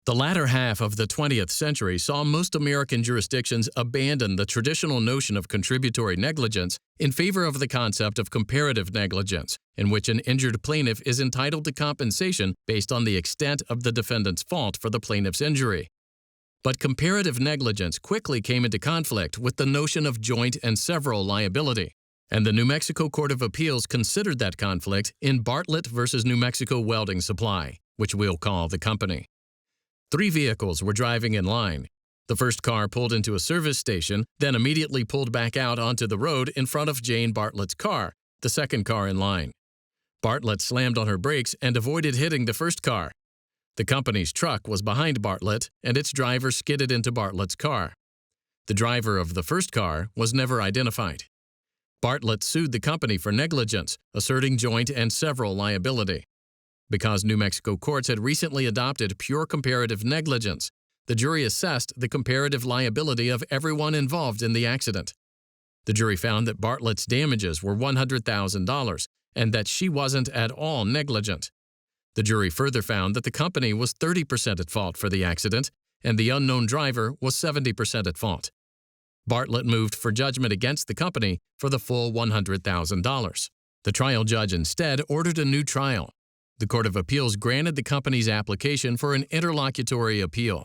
The latter half of the 20th century saw most American jurisdictions abandon the traditional notion of contributory negligence in favor of the concept of comparative negligence, in which an injured plaintiff is entitled to compensation based on the extent of the defendant's fault for the plaintiff's injury. But comparative negligence quickly came into conflict with the notion of joint and several liability, and the New Mexico Court of Appeals considered that conflict in Bartlett v. New Mexico Welding Supply, which we'll call the company. 3 vehicles were driving in line. The first car pulled into a service station, then immediately pulled back out onto the road in front of Jane Bartlett's car, the second car in line. Bartlett slammed on her brakes and avoided hitting the first car. The company's truck was behind Bartlett, and its driver skidded into Bartlett's car. The driver of the first car was never identified. Bartlett sued the company for negligence, asserting joint and several liability. Because New Mexico courts had recently adopted pure comparative negligence, the jury assessed the comparative liability of everyone involved in the accident. The jury found that Bartlett's damages were $100,000 and that she wasn't at all negligent. The jury further found that the company was 30% at fault for the accident and the unknown driver was 70% at fault. Bartlett moved for judgment against the company for the full $100,000. The trial judge instead ordered a new trial. The Court of Appeals granted the company's application for an interlocutory appeal.